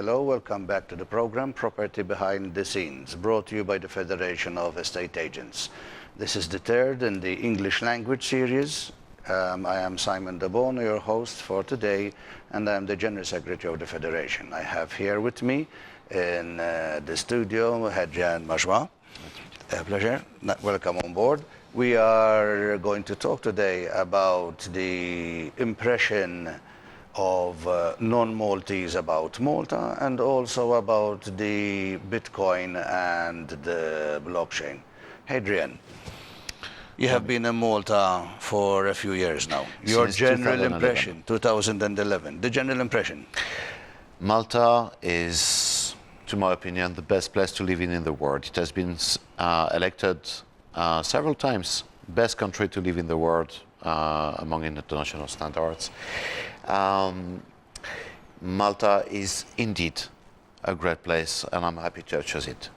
hello, welcome back to the program Property Behind the Scenes, brought to you by the Federation of Estate Agents. This is the third in the English language series. I am Simon DeBono, your host for today, and I am the General Secretary of the Federation. I have here with me in the studio Hadrien and Majoie. A pleasure. Welcome on board. We are going to talk today about the impression of non-Maltese about Malta and also about the Bitcoin and the blockchain. Hadrien, you have been in Malta for a few years now. Your general impression, 2011, the general impression? Malta is, to my opinion, the best place to live in the world. It has been elected several times best country to live in the world among international standards. Malta is indeed a great place, and I'm happy to choose it.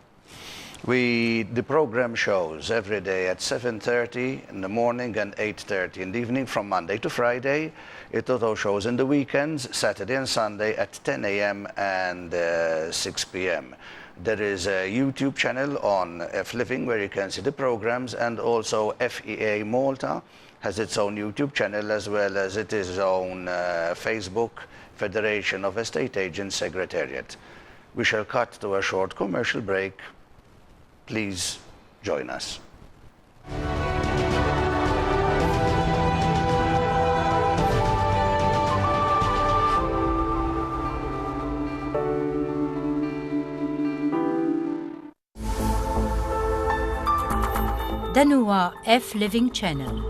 The program shows every day at 7:30 in the morning and 8:30 in the evening from Monday to Friday. It also shows in the weekends, Saturday and Sunday at 10 a.m. and 6 p.m. There is a YouTube channel on F-Living where you can see the programs, and also FEA Malta has its own YouTube channel as well as its own Facebook, Federation of Estate Agents Secretariat. We shall cut to a short commercial break. Please join us. Dan huwa F-Living Channel.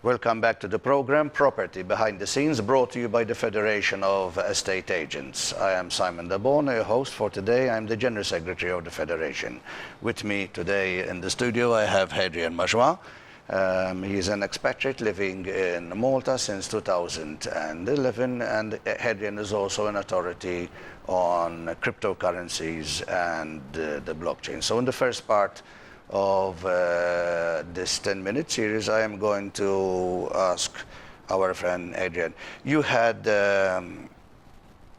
Welcome back to the program Property Behind the Scenes, brought to you by the Federation of Estate Agents. I am Simon DeBono, your host for today. I'm the General Secretary of the Federation. With me today in the studio I have Hadrien Majoie. He's an expatriate living in Malta since 2011, and Hadrien is also an authority on cryptocurrencies and the blockchain. So in the first part of this 10-minute series, I am going to ask our friend Hadrien. You had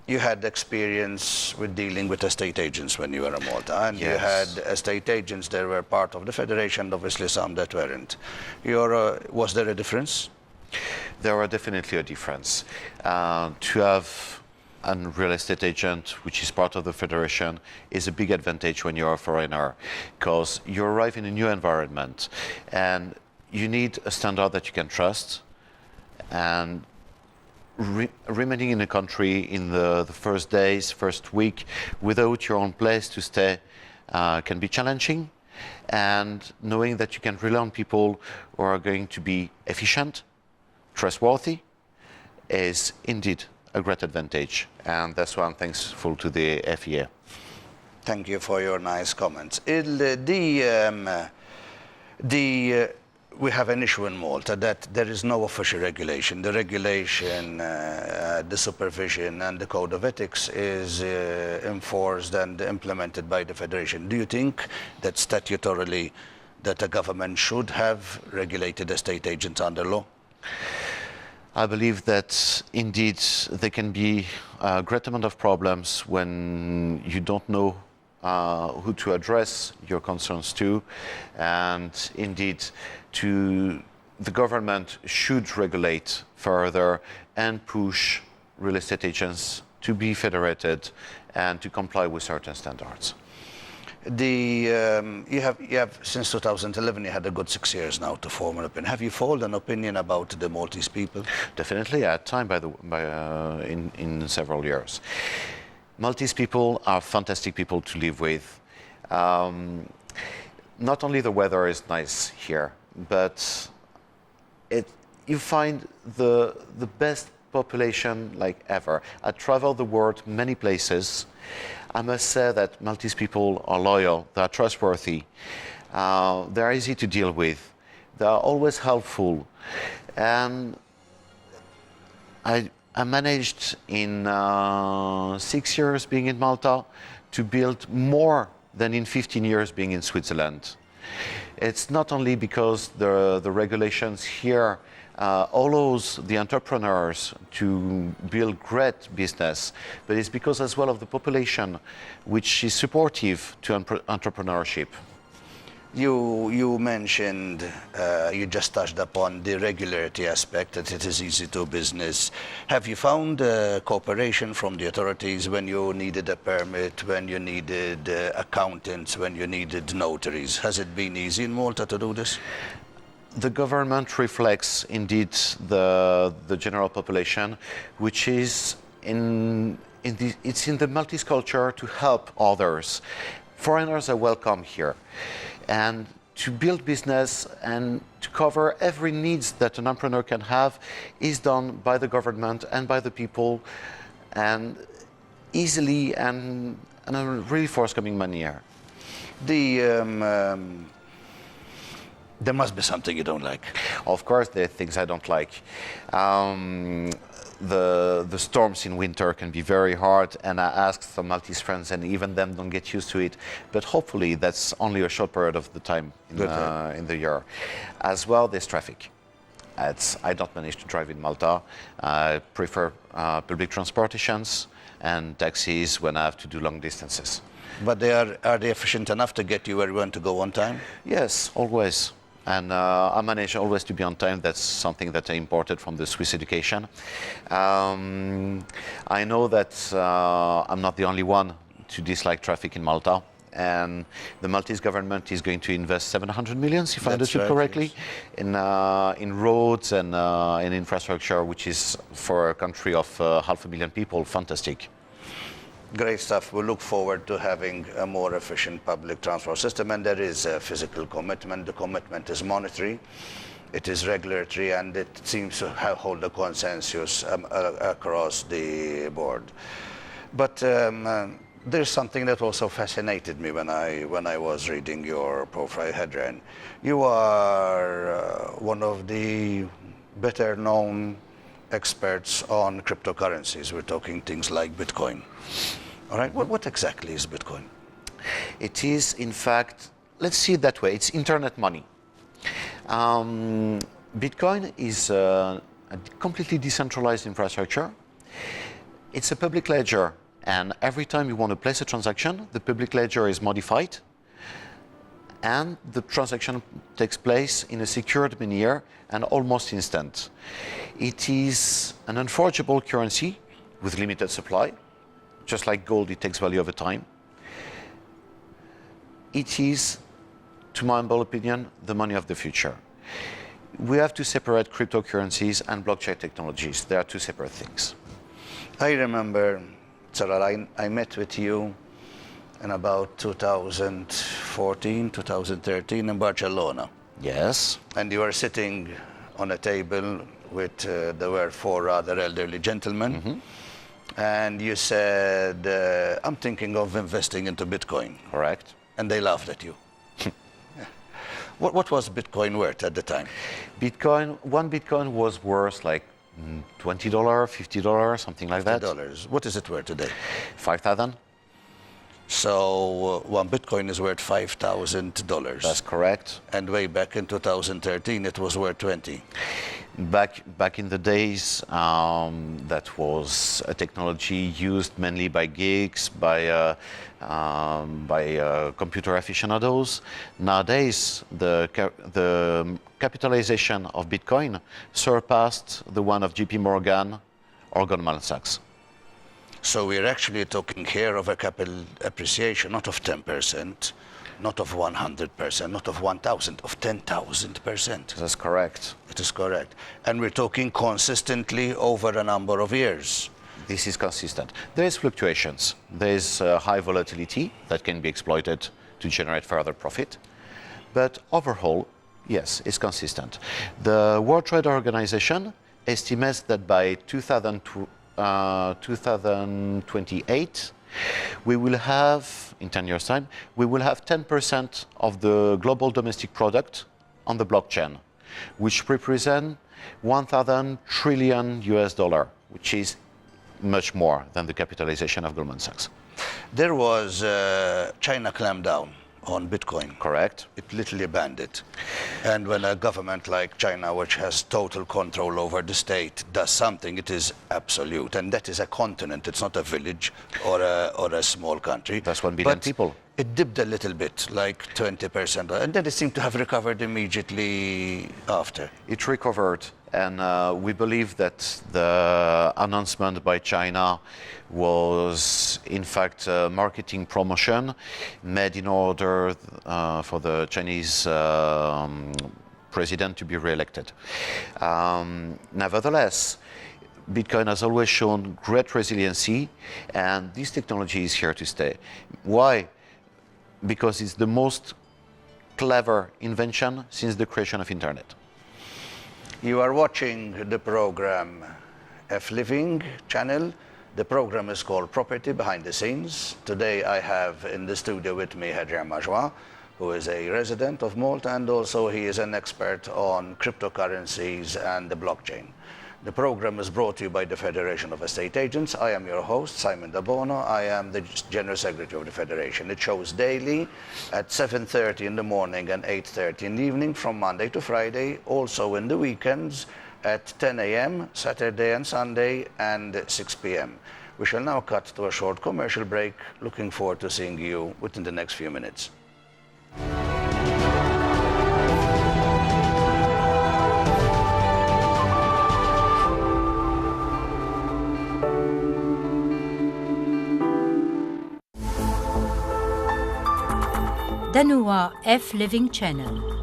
You had experience with dealing with estate agents when you were in Malta, and you Yes. had estate agents that were part of the federation, obviously some that weren't. Was there a difference? There are definitely a difference. To have a real estate agent, which is part of the federation, is a big advantage when you're a foreigner, because you arrive in a new environment and you need a standard that you can trust. And remaining in a country in the first days, first week, without your own place to stay can be challenging. And knowing that you can rely on people who are going to be efficient, trustworthy, is indeed a great advantage. And that's why I'm thankful to the FEA. Thank you for your nice comments. We have an issue in Malta that there is no official regulation. The regulation, the supervision and the code of ethics is enforced and implemented by the federation. Do you think that statutorily that the government should have regulated estate agents under law? I believe that indeed there can be a great amount of problems when you don't know who to address your concerns to, and indeed the government should regulate further and push real estate agents to be federated and to comply with certain standards. You have since 2011 you had a good 6 years now to form an opinion. Have you formed an opinion about the Maltese people? Definitely, at time in several years. Maltese people are fantastic people to live with. Not only the weather is nice here, but you find the best population like ever. I travel the world many places. I must say that Maltese people are loyal, they are trustworthy, they are easy to deal with, they are always helpful. And I managed in 6 years being in Malta to build more than in 15 years being in Switzerland. It's not only because the regulations here allows the entrepreneurs to build great business, but it's because as well of the population which is supportive to entrepreneurship. You mentioned, you just touched upon the regularity aspect, that it is easy to business. Have you found cooperation from the authorities when you needed a permit, when you needed accountants, when you needed notaries? Has it been easy in Malta to do this? The government reflects indeed the general population, which is it's in the Maltese culture to help others. Foreigners are welcome here, and to build business and to cover every needs that an entrepreneur can have is done by the government and by the people, and easily and a really forthcoming manner. There must be something you don't like. Of course, there are things I don't like. The storms in winter can be very hard, and I asked some Maltese friends, and even them don't get used to it. But hopefully, that's only a short period of the time in the year. As well, there's traffic. I don't manage to drive in Malta. I prefer public transportations and taxis when I have to do long distances. But are they efficient enough to get you where you want to go on time? Yes, always. And I manage always to be on time. That's something that I imported from the Swiss education. I know that I'm not the only one to dislike traffic in Malta. And the Maltese government is going to invest 700 million, if I understood correctly, yes, in roads and in infrastructure, which is for a country of 500,000 people, fantastic. Great stuff. We look forward to having a more efficient public transport system, and there is a physical commitment. The commitment is monetary, it is regulatory, and it seems to hold a consensus across the board. But there's something that also fascinated me when I was reading your profile, Hadrien. You are one of the better known experts on cryptocurrencies. We're talking things like Bitcoin. All right, what exactly is Bitcoin? It is, in fact, let's see it that way, it's internet money. Bitcoin is a completely decentralized infrastructure. It's a public ledger, and every time you want to place a transaction, the public ledger is modified, and the transaction takes place in a secured manner and almost instant. It is an unforgeable currency with limited supply. Just like gold, it takes value over time. It is, to my humble opinion, the money of the future. We have to separate cryptocurrencies and blockchain technologies. They are two separate things. I remember, Sarah, I met with you in about 2014, 2013 in Barcelona. Yes. And you were sitting on a table with, there were four rather elderly gentlemen. Mm-hmm. And you said, I'm thinking of investing into Bitcoin. Correct. And they laughed at you. What was Bitcoin worth at the time? One Bitcoin was worth like $20, $50, something like that. $50. What is it worth today? 5,000. So one Bitcoin is worth $5,000. That's correct. And way back in 2013, it was worth 20. Back in the days, that was a technology used mainly by geeks, by computer aficionados. Nowadays, the capitalization of Bitcoin surpassed the one of JP Morgan or Goldman Sachs. So we're actually talking here of a capital appreciation, not of 10%, not of 100%, not of 1,000, of 10,000%. That's correct. It is correct. And we're talking consistently over a number of years. This is consistent. There is fluctuations. There is high volatility that can be exploited to generate further profit. But overall, yes, it's consistent. The World Trade Organization estimates that by 2028, we will have, in 10 years' time, we will have 10% of the global domestic product on the blockchain, which represent 1,000 trillion US dollar, which is much more than the capitalization of Goldman Sachs. There was China clamped down on Bitcoin. Correct. It literally banned it. And when a government like China, which has total control over the state, does something, it is absolute. And that is a continent. It's not a village or a small country. That's 1 billion but people. It dipped a little bit, like 20%. And then it seemed to have recovered immediately after. It recovered. And we believe that the announcement by China was, in fact, a marketing promotion made in order for the Chinese president to be re-elected. Nevertheless, Bitcoin has always shown great resiliency, and this technology is here to stay. Why? Because it's the most clever invention since the creation of internet. You are watching the program F-Living channel. The program is called Property Behind the Scenes. Today I have in the studio with me Hadrien Majoie, who is a resident of Malta, and also he is an expert on cryptocurrencies and the blockchain. The program is brought to you by the Federation of Estate Agents. I am your host, Simon DeBono. I am the General Secretary of the Federation. It shows daily at 7:30 in the morning and 8:30 in the evening from Monday to Friday, also in the weekends at 10 a.m., Saturday and Sunday, and 6 p.m. We shall now cut to a short commercial break. Looking forward to seeing you within the next few minutes. Dan huwa F-Living Channel.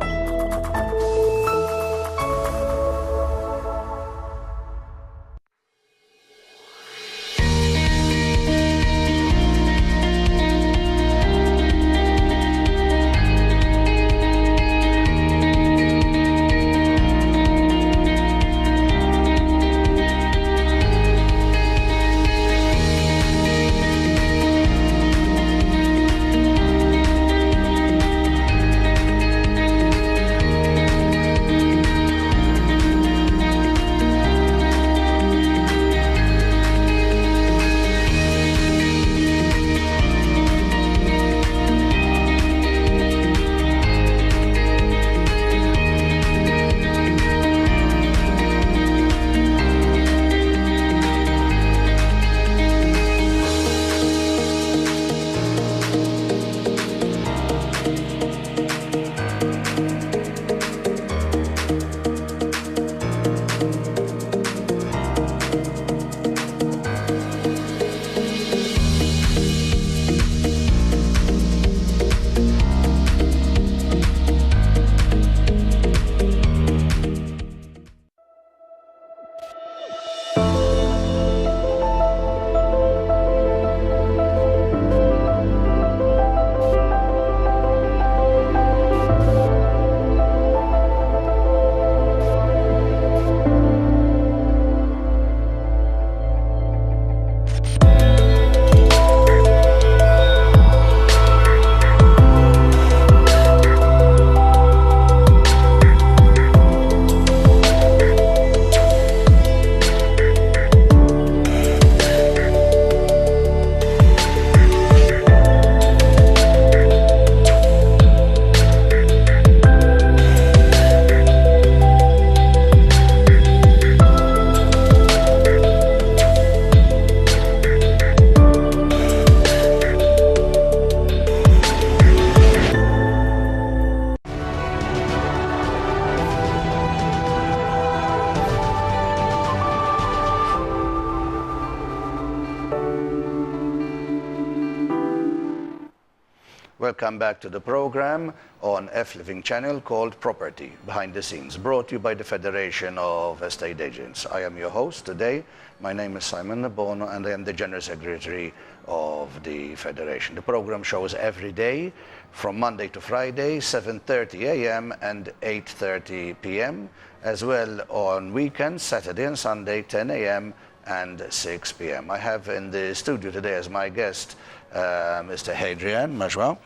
Welcome back to the program on F-Living channel called Property Behind the Scenes, brought to you by the Federation of Estate Agents. I am your host today. My name is Simon DeBono and I am the General Secretary of the Federation. The program shows every day from Monday to Friday, 7:30 a.m. and 8:30 p.m., as well on weekends, Saturday and Sunday, 10 a.m. and 6 p.m. I have in the studio today as my guest Mr. Hadrien, Majoie.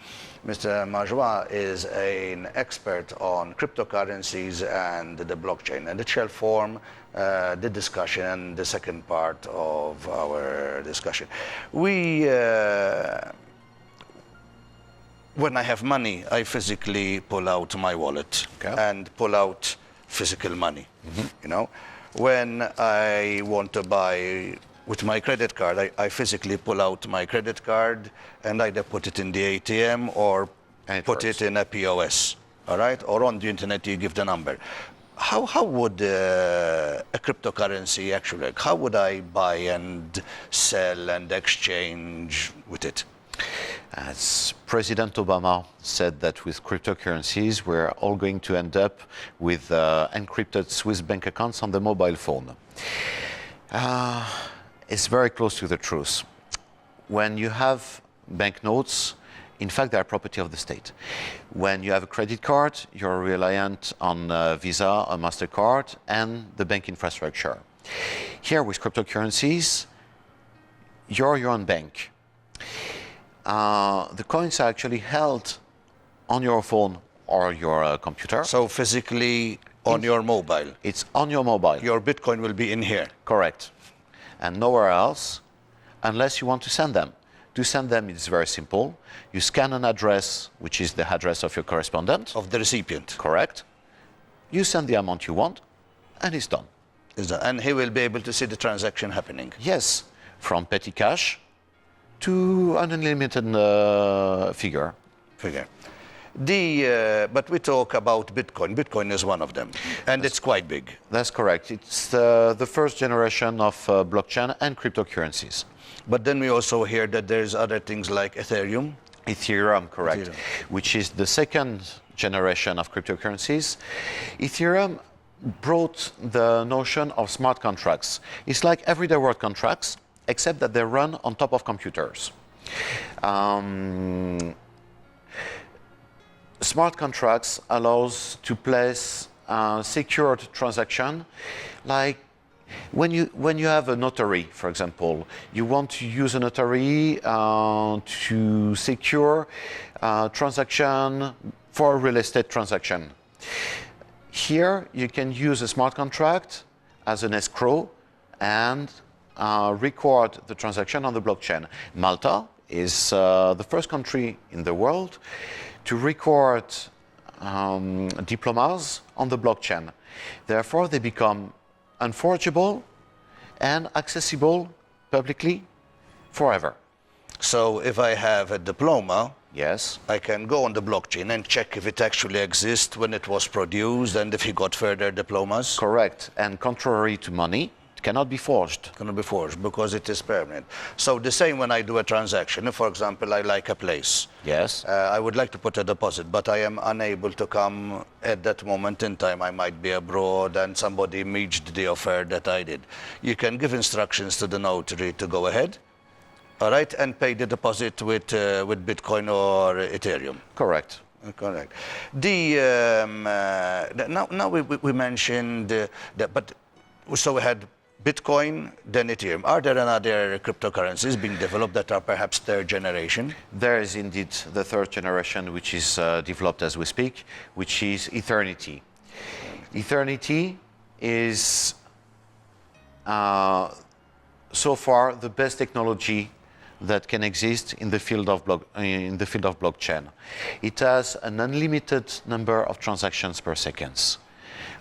Mr. Majoie is an expert on cryptocurrencies and the blockchain, and it shall form the discussion, the second part of our discussion. When I have money, I physically pull out my wallet and pull out physical money. You know, when I want to buy with my credit card, I physically pull out my credit card and either put it in the ATM or put it in a POS, all right? Or on the internet, you give the number. How would a cryptocurrency actually work? How would I buy and sell and exchange with it? As President Obama said that with cryptocurrencies, we're all going to end up with encrypted Swiss bank accounts on the mobile phone. It's very close to the truth. When you have banknotes, in fact, they are property of the state. When you have a credit card, you're reliant on Visa or MasterCard and the bank infrastructure. Here with cryptocurrencies, you're your own bank. The coins are actually held on your phone or your computer. So physically on your mobile? It's on your mobile. Your Bitcoin will be in here? Correct. And nowhere else, unless you want to send them. To send them, it's very simple. You scan an address, which is the address of your correspondent. Of the recipient? Correct. You send the amount you want, and it's done. And he will be able to see the transaction happening? Yes, from petty cash to an unlimited figure. But we talk about Bitcoin. Bitcoin is one of them, and it's quite big. That's correct. It's the first generation of blockchain and cryptocurrencies. But then we also hear that there's other things like Ethereum. Ethereum, correct, which is the second generation of cryptocurrencies. Ethereum brought the notion of smart contracts. It's like everyday world contracts, except that they run on top of computers. Smart contracts allows to place secured transaction, like when you have a notary, for example, you want to use a notary to secure transaction for a real estate transaction. Here you can use a smart contract as an escrow and record the transaction on the blockchain. Malta is the first country in the world to record diplomas on the blockchain. Therefore, they become unforgeable and accessible publicly forever. So if I have a diploma, yes, I can go on the blockchain and check if it actually exists, when it was produced, and if you got further diplomas? Correct. And contrary to money, it cannot be forged. Cannot be forged because it is permanent. So the same when I do a transaction. If, for example, I like a place. Yes. I would like to put a deposit, but I am unable to come at that moment in time. I might be abroad and somebody matched the offer that I did. You can give instructions to the notary to go ahead, all right, and pay the deposit with Bitcoin or Ethereum. Correct. Correct. Now we mentioned that, but so we had Bitcoin, then Ethereum. Are there other cryptocurrencies being developed that are perhaps third generation? There is indeed the third generation, which is developed as we speak, which is Eternity. Eternity is so far the best technology that can exist in the field of blockchain. It has an unlimited number of transactions per second,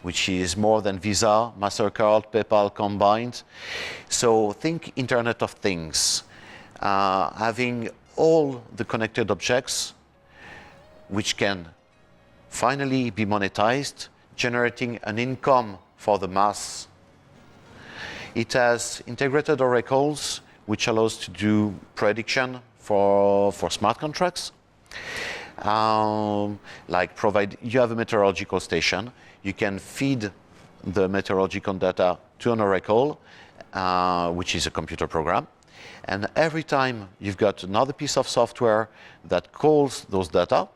which is more than Visa, MasterCard, PayPal combined. So think Internet of Things, having all the connected objects which can finally be monetized, generating an income for the mass. It has integrated oracles, which allows to do prediction for smart contracts. Like you have a meteorological station, you can feed the meteorological data to an oracle, which is a computer program. And every time you've got another piece of software that calls those data,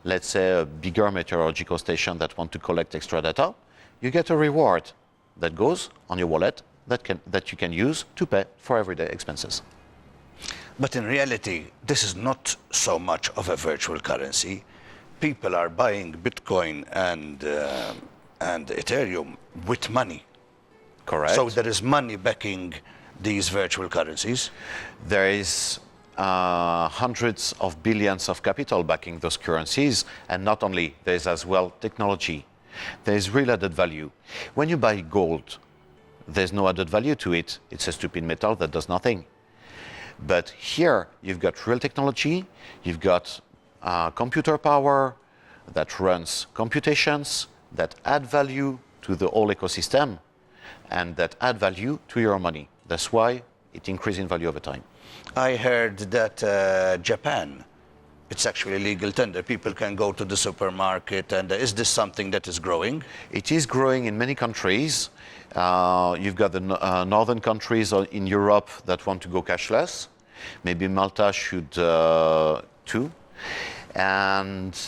let's say a bigger meteorological station that want to collect extra data, you get a reward that goes on your wallet that you can use to pay for everyday expenses. But in reality, this is not so much of a virtual currency. People are buying Bitcoin and Ethereum with money. Correct. So there is money backing these virtual currencies. There is hundreds of billions of capital backing those currencies, and not only, there is as well technology. There is real added value. When you buy gold, there's no added value to it. It's a stupid metal that does nothing. But here, you've got real technology, you've got computer power that runs computations, that add value to the whole ecosystem, and that add value to your money. That's why it increases in value over time. I heard that Japan, it's actually legal tender. People can go to the supermarket, and is this something that is growing? It is growing in many countries. You've got the northern countries in Europe that want to go cashless. Maybe Malta should too. And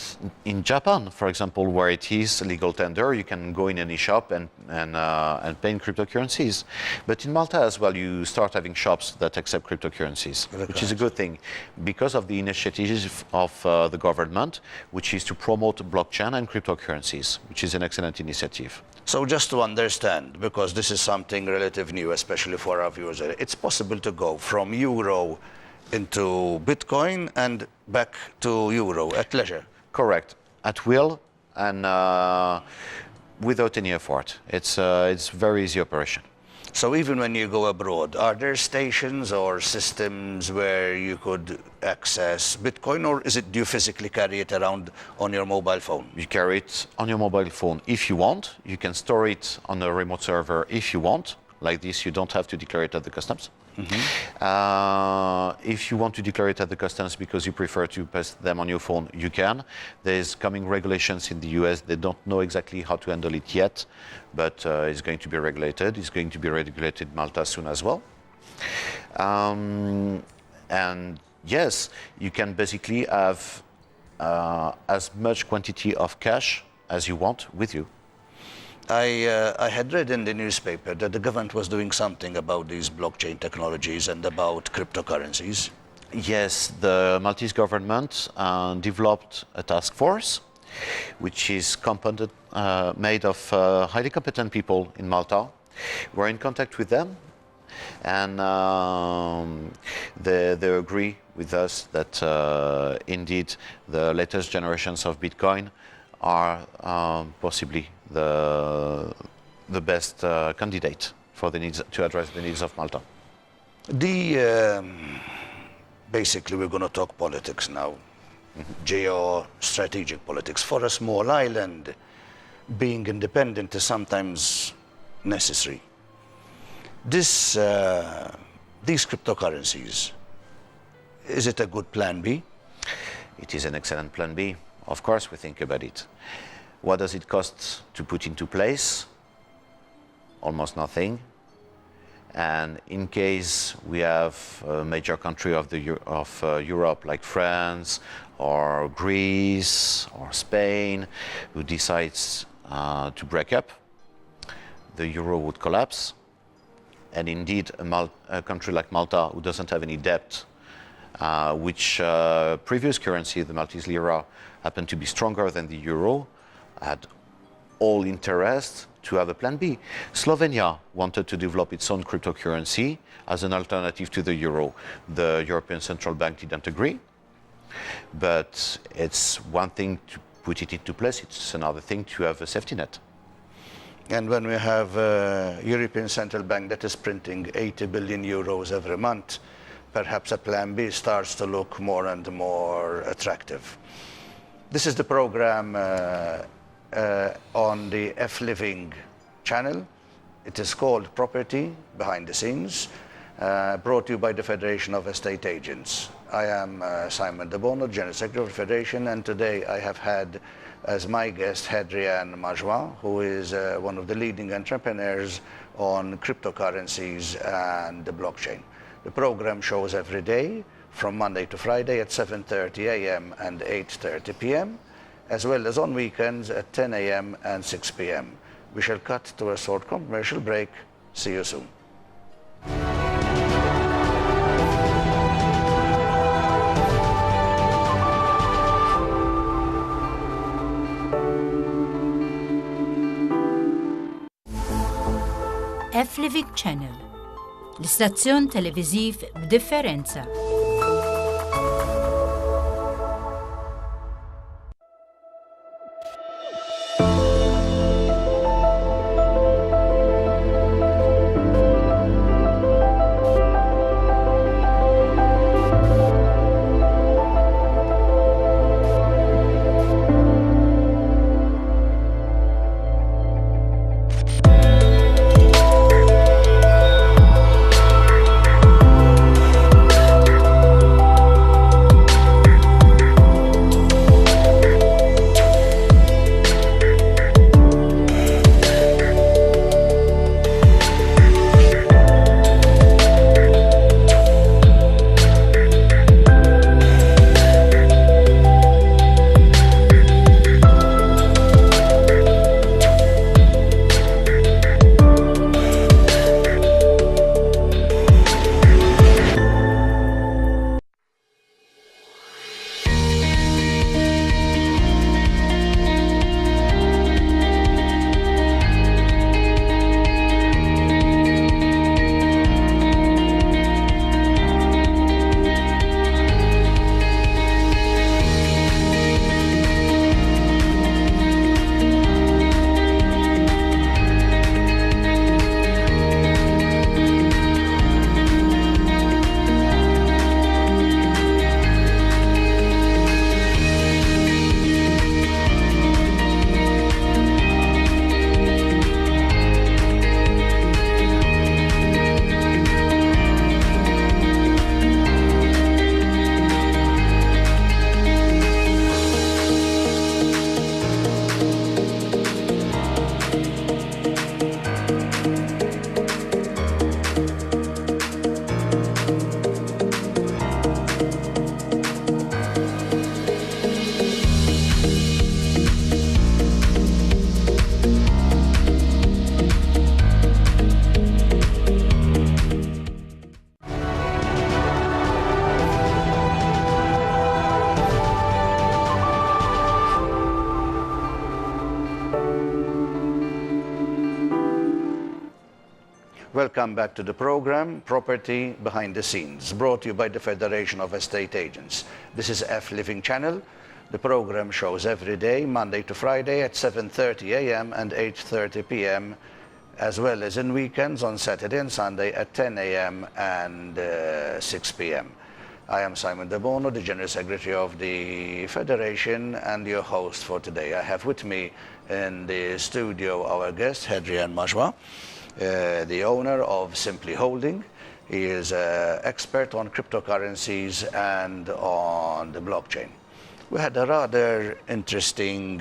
in Japan, for example, where it is legal tender, you can go in any shop and pay in cryptocurrencies. But in Malta as well, you start having shops that accept cryptocurrencies, which is a good thing because of the initiative of the government, which is to promote blockchain and cryptocurrencies, which is an excellent initiative. So just to understand, because this is something relatively new, especially for our viewers, it's possible to go from euro into Bitcoin and back to euro at leisure. Correct, at will and without any effort. It's very easy operation. So even when you go abroad, are there stations or systems where you could access Bitcoin, or do you physically carry it around on your mobile phone? You carry it on your mobile phone if you want. You can store it on a remote server if you want. Like this, you don't have to declare it at the customs. Mm-hmm. If you want to declare it at the customs because you prefer to pass them on your phone, you can. There's coming regulations in the US. They don't know exactly how to handle it yet, but it's going to be regulated. It's going to be regulated in Malta soon as well. And yes, you can basically have as much quantity of cash as you want with you. I had read in the newspaper that the government was doing something about these blockchain technologies and about cryptocurrencies. Yes, the Maltese government developed a task force, which is made of highly competent people in Malta. We're in contact with them, and they agree with us that indeed the latest generations of Bitcoin are possibly the best candidate for the needs to address the needs of Malta. Basically, we're going to talk politics now, geostrategic politics. For a small island, being independent is sometimes necessary. These cryptocurrencies, is it a good plan B? It is an excellent plan B. Of course, we think about it. What does it cost to put into place? Almost nothing. And in case we have a major country of Europe like France or Greece or Spain who decides to break up, the euro would collapse. And indeed, a country like Malta who doesn't have any debt, which previous currency, the Maltese lira, happened to be stronger than the euro, had all interest to have a plan B. Slovenia wanted to develop its own cryptocurrency as an alternative to the euro. The European Central Bank didn't agree, but it's one thing to put it into place, it's another thing to have a safety net. And when we have a European Central Bank that is printing 80 billion euros every month, perhaps a plan B starts to look more and more attractive. This is the program on the F-Living channel. It is called Property Behind the Scenes, brought to you by the Federation of Estate Agents. I am Simon DeBono, General Secretary of the Federation, and today I have had as my guest Hadrien, who is one of the leading entrepreneurs on cryptocurrencies and the blockchain. The program shows every day from Monday to Friday at 7:30 a.m. and 8:30 p.m., as well as on weekends at 10 a.m. and 6 p.m. We shall cut to a short commercial break. See you soon. F-Living Channel, l-istazzjon televiżiv b'differenza. Welcome back to the program, Property Behind the Scenes, brought to you by the Federation of Estate Agents. This is F-Living Channel. The program shows every day, Monday to Friday at 7:30 a.m. and 8:30 p.m., as well as in weekends on Saturday and Sunday at 10 a.m. and 6 p.m. I am Simon DeBono, the General Secretary of the Federation and your host for today. I have with me in the studio our guest, Hadrien, the owner of Simply Holding. He is an expert on cryptocurrencies and on the blockchain. We had a rather interesting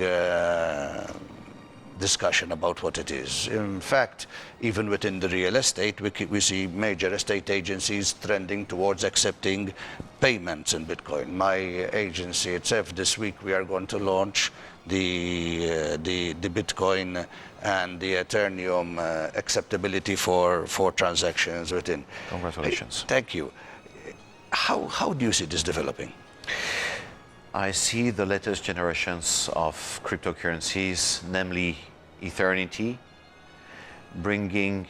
discussion about what it is. In fact, even within the real estate, we see major estate agencies trending towards accepting payments in Bitcoin. My agency itself, this week, we are going to launch the Bitcoin and the Ethereum acceptability for transactions within. Congratulations. Thank you. How do you see this developing? I see the latest generations of cryptocurrencies, namely Eternity, bringing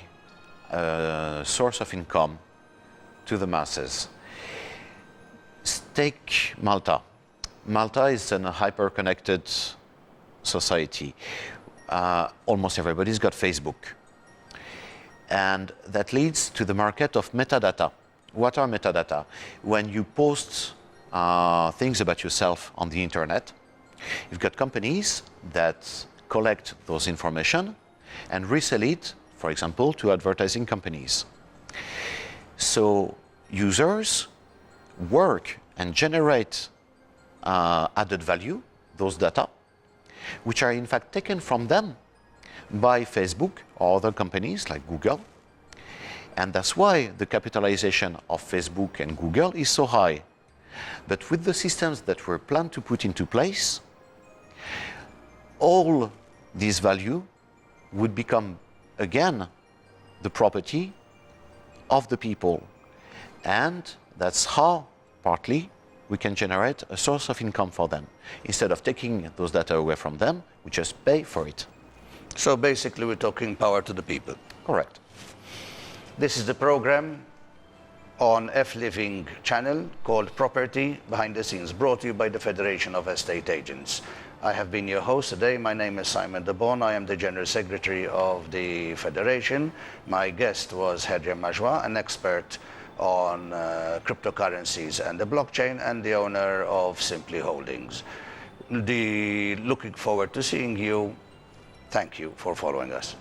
a source of income to the masses. Take Malta. Malta is a hyper-connected society. Almost everybody's got Facebook. And that leads to the market of metadata. What are metadata? When you post things about yourself on the internet, you've got companies that collect those information and resell it, for example, to advertising companies. So users work and generate added value, those data, which are in fact taken from them by Facebook or other companies like Google. And that's why the capitalization of Facebook and Google is so high. But with the systems that were planned to put into place, all this value would become again the property of the people. And that's how, partly, we can generate a source of income for them. Instead of taking those data away from them, we just pay for it. So basically, we're talking power to the people. Correct. This is the program on F-Living channel called Property Behind the Scenes, brought to you by the Federation of Estate Agents. I have been your host today. My name is Simon DeBono. I am the General Secretary of the Federation. My guest was Hadrien, an expert on cryptocurrencies and the blockchain, and the owner of Simply Holdings. Looking forward to seeing you. Thank you for following us.